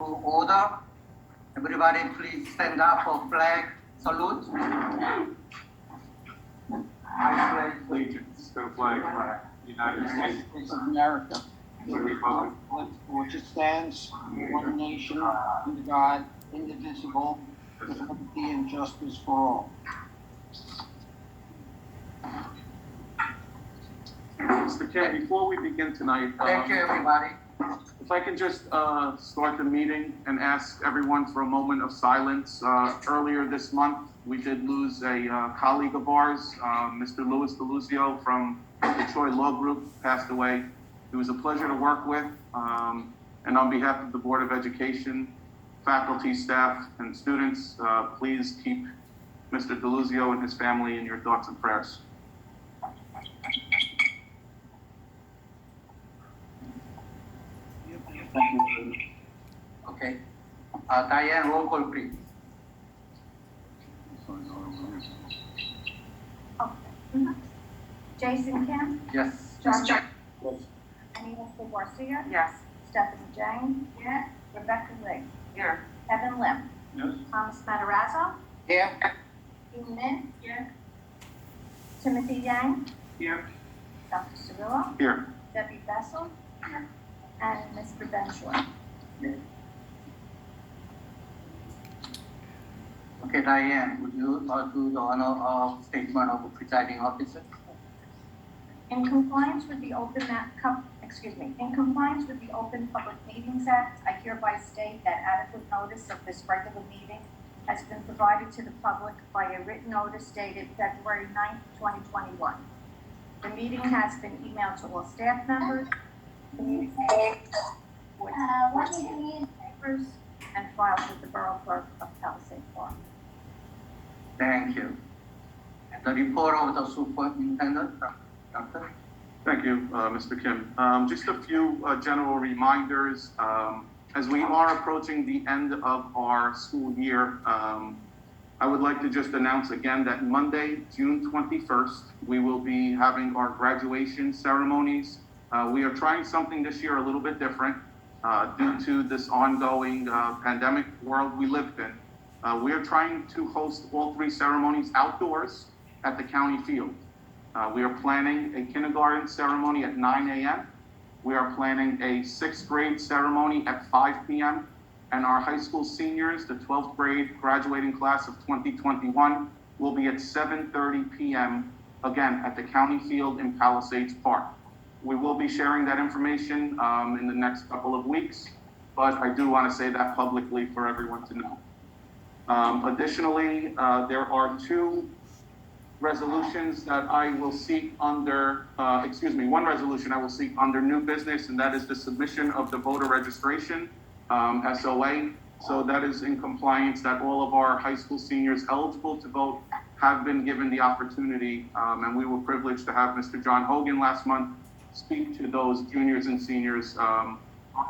Order. Everybody please stand up for flag salute. I pledge allegiance to the flag of the United States of America, and the republic for which it stands, one nation, under God, indivisible, with liberty and justice for all. Mr. Kim, before we begin tonight, Thank you, everybody. if I can just start the meeting and ask everyone for a moment of silence. Earlier this month, we did lose a colleague of ours, Mr. Louis DeLuzio from the Troy Law Group, passed away. He was a pleasure to work with, and on behalf of the Board of Education, faculty, staff, and students, please keep Mr. DeLuzio and his family in your thoughts and prayers. Thank you. Okay. Diane, roll call, please. Jason Kim? Yes. John Yes. Anita Garcia? Yes. Stephanie Jane? Yes. Rebecca Lee? Here. Evan Lim? Yes. Thomas Matarazzo? Here. Dean Min? Here. Timothy Yang? Here. Dr. Cirillo? Here. Debbie Bessel? And Mr. Ben Short. Okay, Diane, would you do the honor of statement of the presiding officer? In compliance with the in compliance with the Open Public Meetings Act, I hereby state that adequate notice of this regular meeting has been provided to the public by a written notice dated February 9th, 2021. The meeting has been emailed to all staff members, communicated with papers, and filed with the Borough Clerk of Palisades Park. Thank you. And the report of the superintendent, Doctor? Thank you, Mr. Kim. Just a few general reminders. As we are approaching the end of our school year, I would like to just announce again that Monday, June 21st, we will be having our graduation ceremonies. We are trying something this year a little bit different due to this ongoing pandemic world we live in. We are trying to host all three ceremonies outdoors at the county field. We are planning a kindergarten ceremony at 9 a.m. We are planning a 6th grade ceremony at 5 p.m. And our high school seniors, the 12th grade graduating class of 2021, will be at 7:30 p.m. again at the county field in Palisades Park. We will be sharing that information in the next couple of weeks, but I do want to say that publicly for everyone to know. Additionally, there are two resolutions that I will seek under, one resolution I will seek under new business, and that is the submission of the voter registration, SOA. So that is in compliance that all of our high school seniors eligible to vote have been given the opportunity, and we were privileged to have Mr. John Hogan last month speak to those juniors and seniors on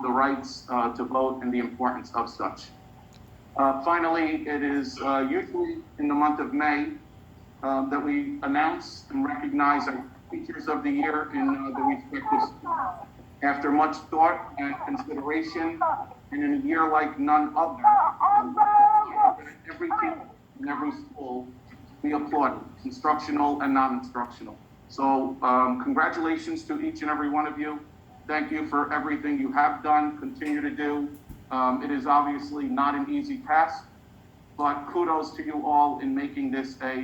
the rights to vote and the importance of such. Finally, it is usually in the month of May that we announce and recognize our Teachers of the Year in the respective schools. After much thought and consideration, and in a year like none other, every teacher in every school be applauded, instructional and non-instructional. So congratulations to each and every one of you. Thank you for everything you have done, continue to do. It is obviously not an easy task, but kudos to you all in making this a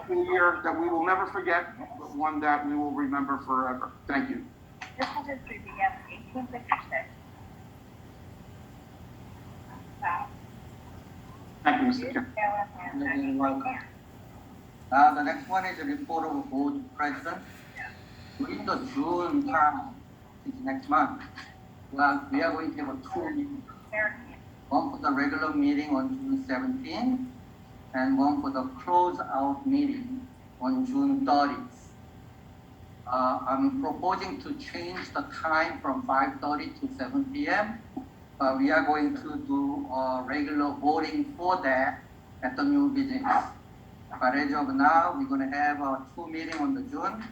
year that we will never forget, but one that we will remember forever. Thank you. This is a 3 p.m. 1856. Thank you, Mr. Kim. You're welcome. The next one is a report of board president. During the June time, it's next month, we are going to have two meetings. One for the regular meeting on June 17th, and one for the close-out meeting on June 30th. I'm proposing to change the time from 5:30 to 7 p.m. We are going to do regular voting for that at the new business. But as of now, we're going to have two meetings on the June.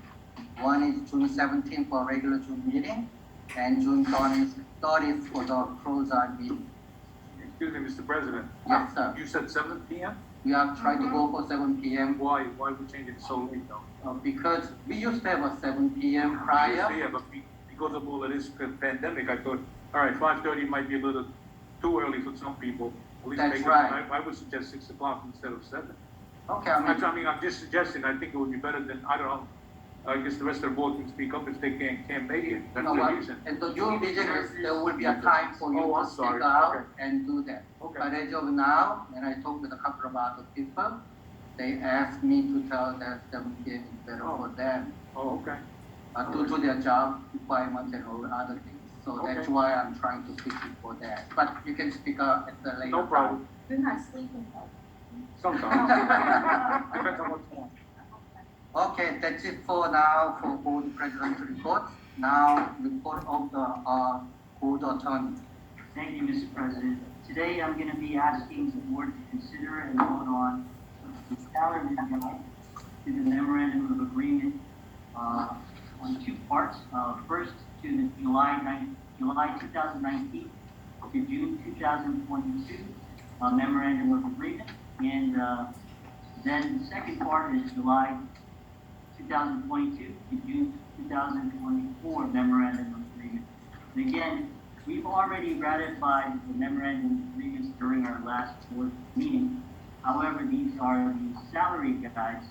One is June 17th for a regular June meeting, and June 30th for the closeout meeting. Excuse me, Mr. President. Yes, sir. You said 7 p.m.? We are trying to go for 7 p.m. Why we change it so late though? Because we used to have a 7 p.m. prior. Yeah, but because of all of this pandemic, I thought, all right, 5:30 might be a little too early for some people. At least That's make right. I would suggest 6 o'clock instead of 7. Okay, I mean, I'm just suggesting, I think it would be better than, I don't know, I guess the rest of the board can speak up if they can't make it. That's no, the but reason. at the June business, there will be a time for you Oh, I'm to speak sorry. out Okay. and do that. Okay. But as of now, when I talked with a couple of other people, they asked me to tell that 7 p.m. is better for them, Oh, okay. due to their job requirements and all other things. So that's Okay. why I'm trying to fix it for that. But you can speak up at the later No problem. You're not sleeping though. Sometimes. Depends on what's going on. Okay, that's it for now for board president report. Now report of the board attorney. Thank you, Mr. President. Today, I'm going to be asking the board to consider and vote on the salary guide to the memorandum of agreement on 2 parts. First, to the July 2019 to June 2022 memorandum of agreement, and then the second part is July 2022 to June 2024 memorandum of agreement. And again, we've already ratified the memorandum of agreements during our last board meeting. However, these are the salary guides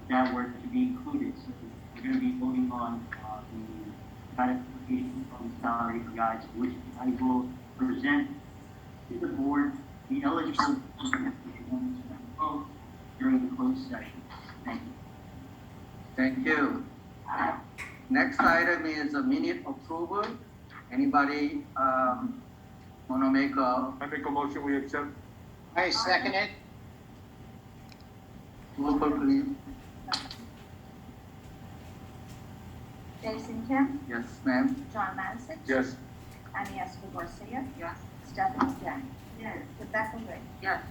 that were to be included. So we're going to be voting on the ratification of the salary guides, which I will present to the board, the eligible vote during the closed session. Thank you. Thank you. Next item is a minute approval. Anybody want to make a I make a motion, we accept. I second it. roll call, please? Jason Kim, Yes, ma'am. John Manisich. Yes. Annie Escobar Garcia. Yes. Stephanie Jang. Yes. Rebecca Lee. Yes.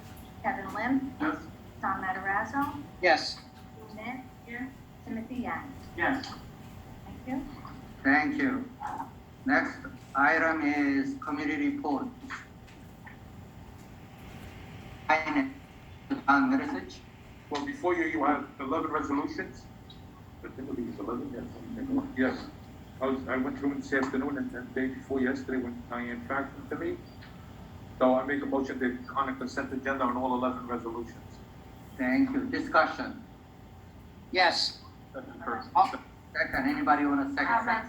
Kevin Lim. Yes. Tom Matarazzo. Yes. Lou Net. Yes. Timothy Yang. Yes. Thank you. Thank you. Next item is committee report. Message. Well, before you have 11 resolutions. I think it was 11, yes. Yes. I went through it this afternoon and the day before yesterday when Diane faxed it to me. So I make a motion to on a consent agenda on all 11 resolutions. Thank you. Discussion. Yes. That's the first. Second, anybody want a second?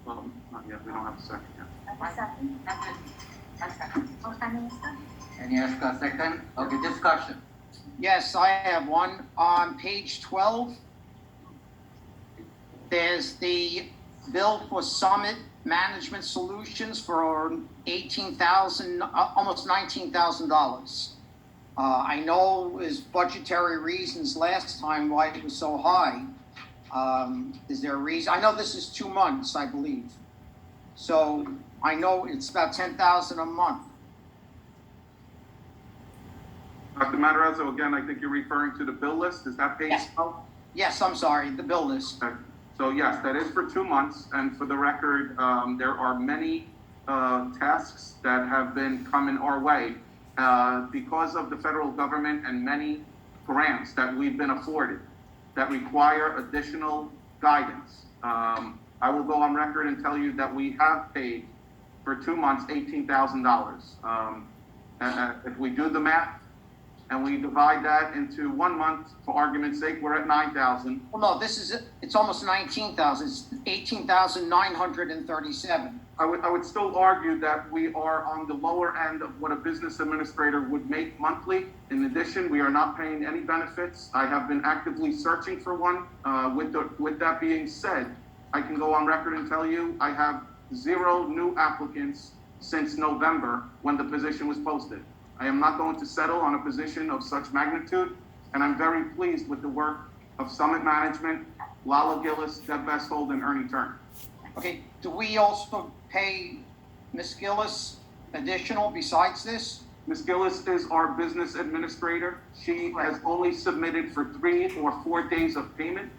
Not yet, we don't have a second yet. Have a second? Minister? Any ask a second? Okay, discussion. Yes, I have one. On page 12, there's the bill for Summit Management Solutions for $18,000, almost $19,000. I know is budgetary reasons last time why it was so high. Is there a reason? I know this is 2 months, I believe. So I know it's about $10,000 a month. Dr. Matarazzo, again, I think you're referring to the bill list. Is that page Yes. 12? Yes, I'm sorry, the bill list. Okay. So yes, that is for 2 months, and for the record, there are many tasks that have been coming our way because of the federal government and many grants that we've been afforded that require additional guidance. I will go on record and tell you that we have paid for 2 months $18,000. If we do the math, and we divide that into 1 month, for argument's sake, we're at 9,000. Well, no, it's almost 19,000, it's 18,937. I would still argue that we are on the lower end of what a business administrator would make monthly. In addition, we are not paying any benefits. I have been actively searching for one. With that being said, I can go on record and tell you I have 0 new applicants since November when the position was posted. I am not going to settle on a position of such magnitude, and I'm very pleased with the work of Summit Management, Lala Gillis, Deb Besthold, and Ernie Turner. Okay, do we also pay Ms. Gillis additional besides this? Ms. Gillis is our business administrator. She has only submitted for 3 or 4 days of payment.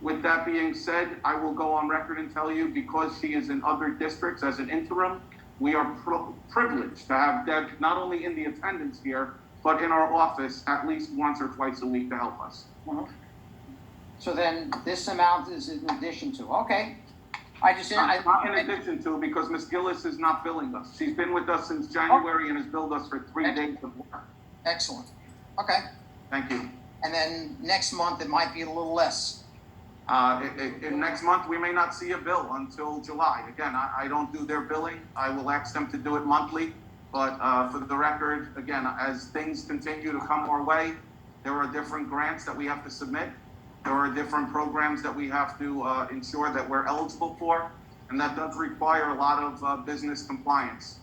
With that being said, I will go on record and tell you, because she is in other districts as an interim, we are privileged to have Deb not only in the attendance here, but in our office at least once or twice a week to help us. So then this amount is in addition to, okay. I just, Not in addition to, because Ms. Gillis is not billing us. She's been with us since January and has billed us for 3 days of work. excellent. Okay. Thank you. And then next month, it might be a little less. In next month, we may not see a bill until July. Again, I don't do their billing. I will ask them to do it monthly. But for the record, again, as things continue to come our way, there are different grants that we have to submit. There are different programs that we have to ensure that we're eligible for. And that does require a lot of business compliance.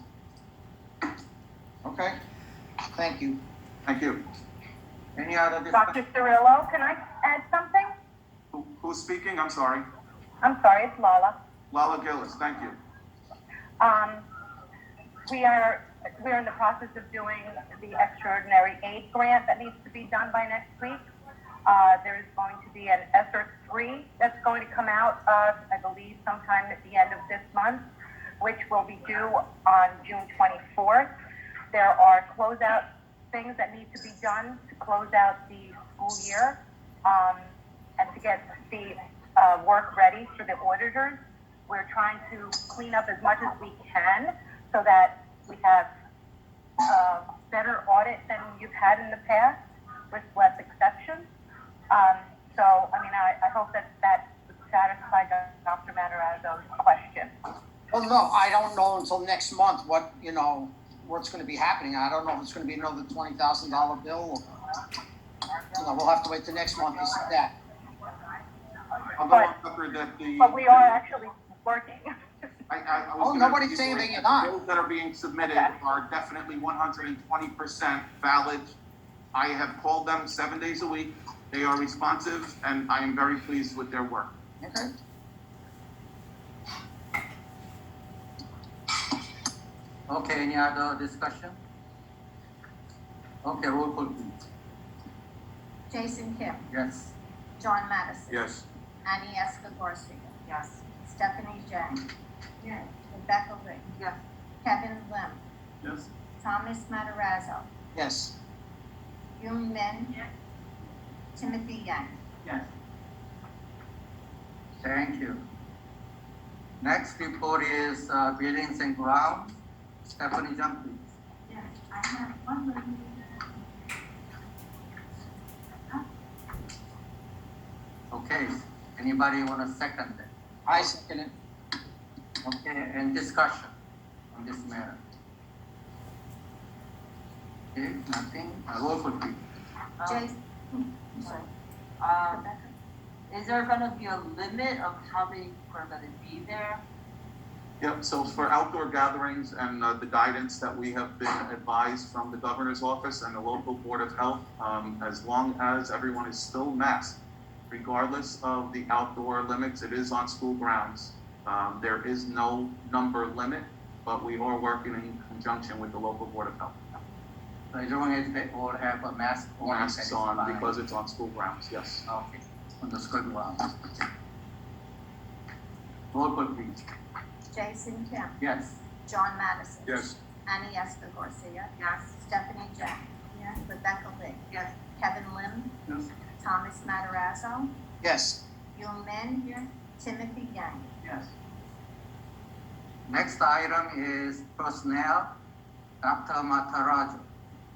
Okay. Thank you. Thank you. Any other Dr. discussion? Cirillo, can I add something? Who's speaking? I'm sorry. I'm sorry, it's Lala. Lala Gillis, thank you. We're in the process of doing the extraordinary aid grant that needs to be done by next week. There is going to be an ESSER 3 that's going to come out, I believe, sometime at the end of this month, which will be due on June 24th. There are closeout things that need to be done to close out the school year, and to get the work ready for the auditors. We're trying to clean up as much as we can so that we have better audit than you've had in the past, with less exceptions. So, I mean, I hope that would satisfy Dr. Matarazzo's question. Well, no, I don't know until next month what, what's going to be happening. I don't know if it's going to be another $20,000 bill. We'll have to wait till next month to see that. I'll go on record that But we are actually working. I was Oh, gonna nobody's saying that you're not. The bills that are being submitted are definitely 120% valid. I have called them 7 days a week. They are responsive, and I am very pleased with their work. Okay. Okay, any other discussion? Okay, roll call please. Jason Kim, Yes. John Madison. Yes. Annie Escobar-Garcia. Yes. Stephanie Jang. Yes. Rebecca Lee. Yes. Kevin Lim. Yes. Thomas Matarazzo. Yes. Yoon Min. Yes. Timothy Yang. Yes. Thank you. Next report is buildings and grounds. Stephanie Jung, please. Yes, I have one more. Okay, anybody want to second it? I second it. Okay, and discussion on this matter? Okay, nothing, roll call please. Jason. Sorry. Rebecca. Is there gonna be a limit of how many people are gonna be there? Yep, so for outdoor gatherings and the guidance that we have been advised from the governor's office and the local board of health, as long as everyone is still masked, regardless of the outdoor limits, it is on school grounds. There is no number limit, but we are working in conjunction with the local board of health. So as long as they all have a mask on. Masks that is on fine. because it's on school grounds, yes. Okay, on the school grounds. Roll call please. Jason Kim. Yes. John Madison. Yes. Annie Escobar-Garcia. Yes. Stephanie Jang. Yes. Rebecca Lee. Yes. Kevin Lim. Yes. Thomas Matarazzo. Yes. Yoon Min. Yes. Timothy Yang. Yes. Next item is personnel, Dr. Matarazzo.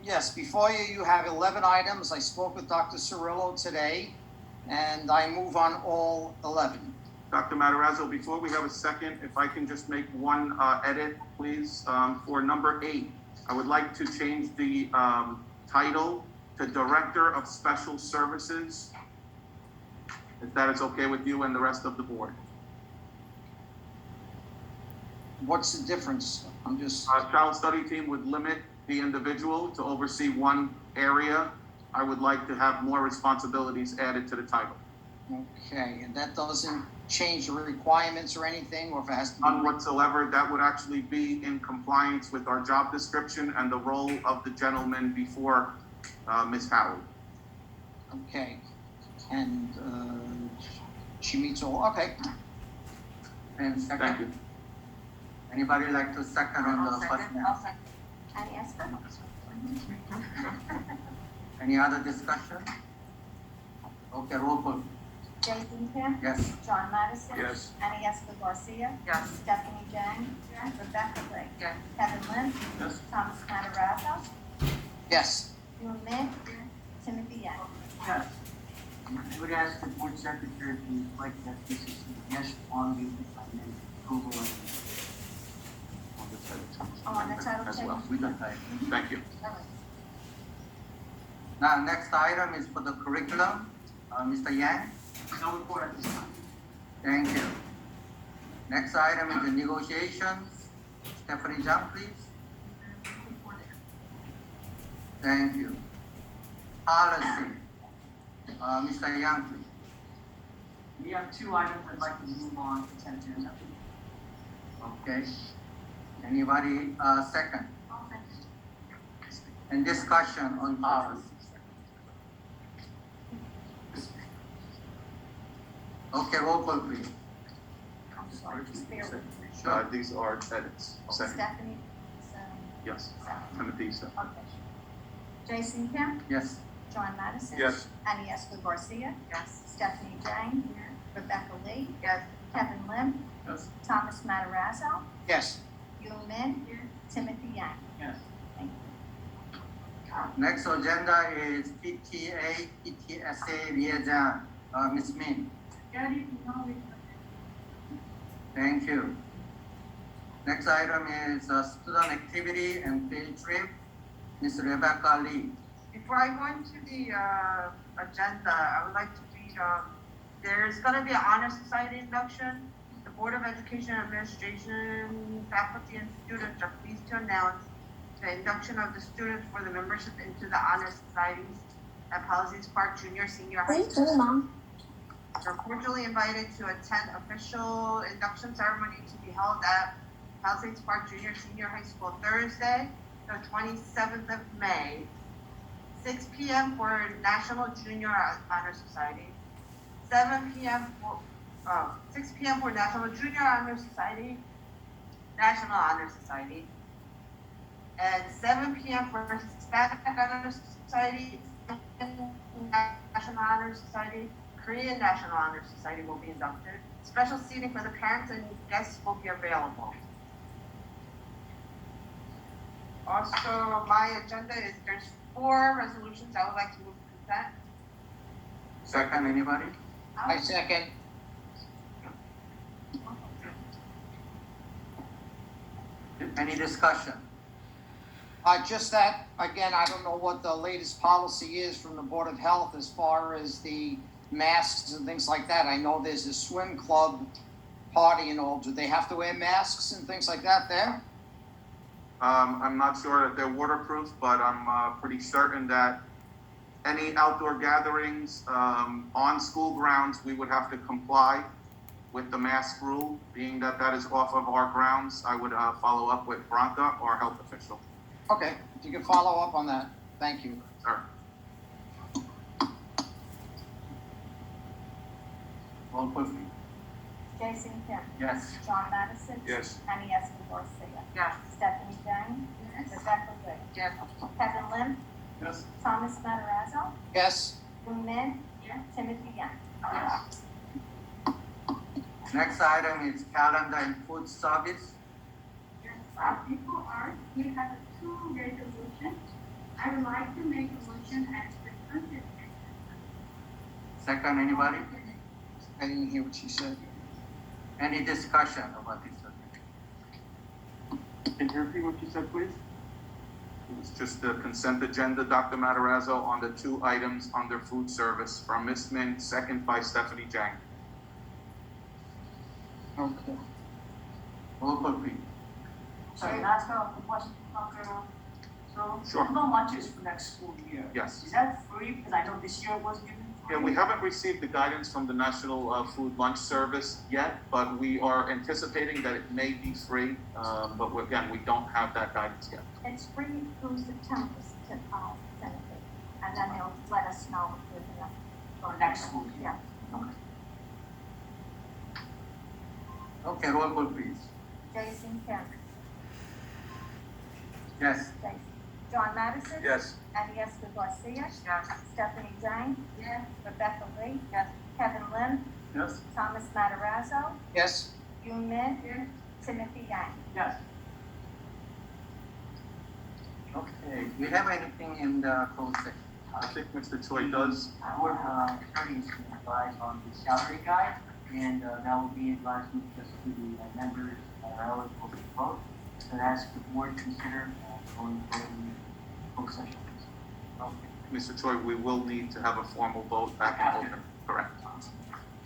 Yes, before you have 11 items. I spoke with Dr. Cirillo today, and I move on all 11. Dr. Matarazzo, before we have a second, if I can just make one edit, please, for number 8. I would like to change the title to Director of Special Services, if that is okay with you and the rest of the board. What's the difference? I'm just, Child study team would limit the individual to oversee one area. I would like to have more responsibilities added to the title. okay, and that doesn't change the requirements or anything, or if it has to None be, whatsoever. That would actually be in compliance with our job description and the role of the gentleman before Ms. Howard. okay. And, She meets all, okay. And Thank second, you. anybody like to second on the first I'll one? second. Annie Esper? Any other discussion? Okay, roll call. Jason Kim? Yes. John Madison? Yes. Annie Esper Garcia? Yes. Stephanie Jang? Rebecca Lee? Yes. Kevin Lynn? Yes. Thomas Matarazzo? Yes. Yuen Min? Timothy Yang? Yes. I would ask the board secretary to reflect that this is a yes on the approval of On the title As change? well. We don't type. Thank you. All right. Now, next item is for the curriculum. Mr. Yang, no report at this time. thank you. Next item is the negotiations. Stephanie Zhang, please. Thank you. Policy. Mr. Yang, please. We have two items I'd like to move on to consent agenda. Okay. Anybody, second? And discussion on policy. Okay, roll call, please. I'm sorry, just bear with me. Sure. These are edits. Second. Stephanie, Yes. Timothy, so. okay. Jason Kim? Yes. John Madison? Yes. Annie Esper Garcia? Yes. Stephanie Jang? Rebecca Lee? Yes. Kevin Lim? Yes. Thomas Matarazzo? Yes. Yuen Min? Timothy Yang? Yes. Thank you. Next agenda is PTA, PTSA liaison, Ms. Min. Thank you. Next item is student activity and field trip, Ms. Rebecca Lee. Before I go into the agenda, I would like to read, there's gonna be an honor society induction. The Board of Education Administration, faculty and students are pleased to announce the induction of the students for the membership into the honor societies at Palisades Park Junior Senior High School. They're cordially invited to attend official induction ceremony to be held at Palisades Park Junior Senior High School Thursday, the 27th of May, 6 p.m. for National Junior Honor Society, 7 p.m. for 6 p.m. for National Junior Honor Society, National Honor Society, and 7 p.m. for Hispanic Honor Society, National Honor Society, Korean National Honor Society will be inducted. Special seating for the parents and guests will be available. Also, my agenda is there's 4 resolutions I would like to move to consent. Second, anybody? I second. Any discussion? Just that, again, I don't know what the latest policy is from the Board of Health as far as the masks and things like that. I know there's a swim club party and all. Do they have to wear masks and things like that there? I'm not sure that they're waterproof, but I'm pretty certain that any outdoor gatherings on school grounds, we would have to comply with the mask rule. Being that that is off of our grounds, I would follow up with Bronca or health official. Okay, if you can follow up on that, thank you. Sir. Roll call, please. Jason Kim? Yes. John Madison? Yes. Annie Esper Garcia? Yes. Stephanie Jang? Rebecca Lee? Yes. Kevin Lim? Yes. Thomas Matarazzo? Yes. Yuen Min? Timothy Yang? Next item is calendar and food service. Before art, we have 2 resolutions. I would like to make a motion as presented. Second, anybody? I didn't hear what she said. Any discussion about this subject? Can you repeat what you said, please? It's just the consent agenda, Dr. Matarazzo, on the 2 items under food service from Ms. Min, second by Stephanie Jang. Okay. Roll call, please. Sorry, can I ask a question, Dr. So, Sure. the lunches for next school year. Yes. Is that free? Because I know this year it was given. Yeah, we haven't received the guidance from the National Food Lunch Service yet, but we are anticipating that it may be free. But again, we don't have that guidance yet. It's free through September, and then they'll let us know if there's enough For next school year. Yeah. Okay, roll call please. Jason Kim. Yes. Jason. John Madison. Yes. Annie Esther Garcia. Yes. Stephanie Zhang. Yes. Rebecca Lee. Yes. Kevin Lynn. Yes. Thomas Matarazzo. Yes. Yun Min. Yes. Timothy Yang. Yes. Okay, do you have anything in the closed session? I think Mr. Choi does. Board attorneys can advise on the salary guide, and that will be advisement just to the members that are eligible to vote. So ask the board to consider going for the closed session. Mr. Choi, we will need to have a formal vote back in open, correct?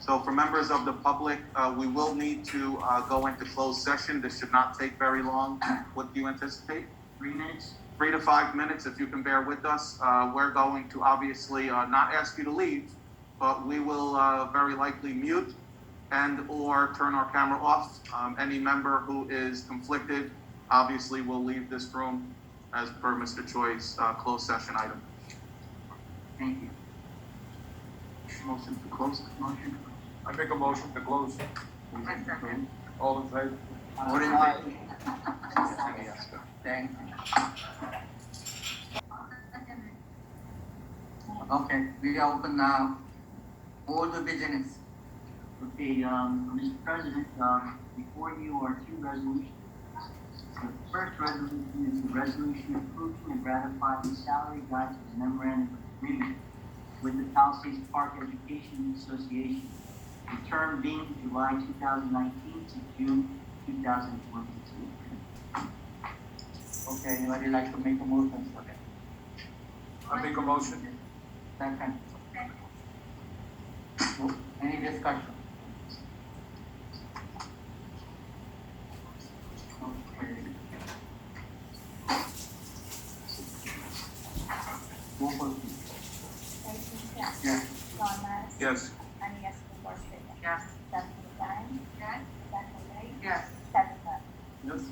So for members of the public, we will need to go into closed session. This should not take very long. What do you anticipate? 3 minutes. 3 to 5 minutes, if you can bear with us. We're going to obviously not ask you to leave, but we will very likely mute and or turn our camera off. Any member who is conflicted, obviously will leave this room as per Mr. Choi's closed session item. Thank you. Motion to close. Motion. I make a motion to close. All in favor? What in Aye. Thank you. Okay, we open now all the business. Okay, Mr. President, before you are 2 resolutions. The first resolution is the resolution approving and ratifying the salary guide to the memorandum of agreement with the Palisades Park Education Association. The term being July 2019 to June 2022. Okay, anybody like to make a motion for that? I make a motion. Second. Any discussion? Okay. Roll call please. Jason Kim. Yes. John Madison. Yes. Annie Esther Garcia. Yes. Stephanie Zhang. Yes. Rebecca Lee. Yes. Kevin Lynn. Yes.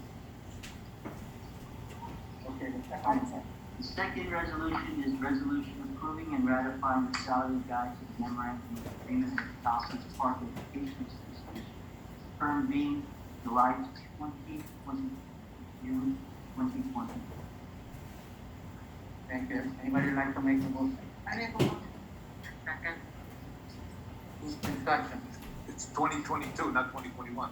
Okay, That's it. The second resolution is resolution approving and ratifying the salary guide to the memorandum of agreement with the Palisades Park Education Association. Term being July 2020, June 2020. thank you. Anybody like to make a motion? I make a motion. Second. Discussion. It's 2022, not 2021.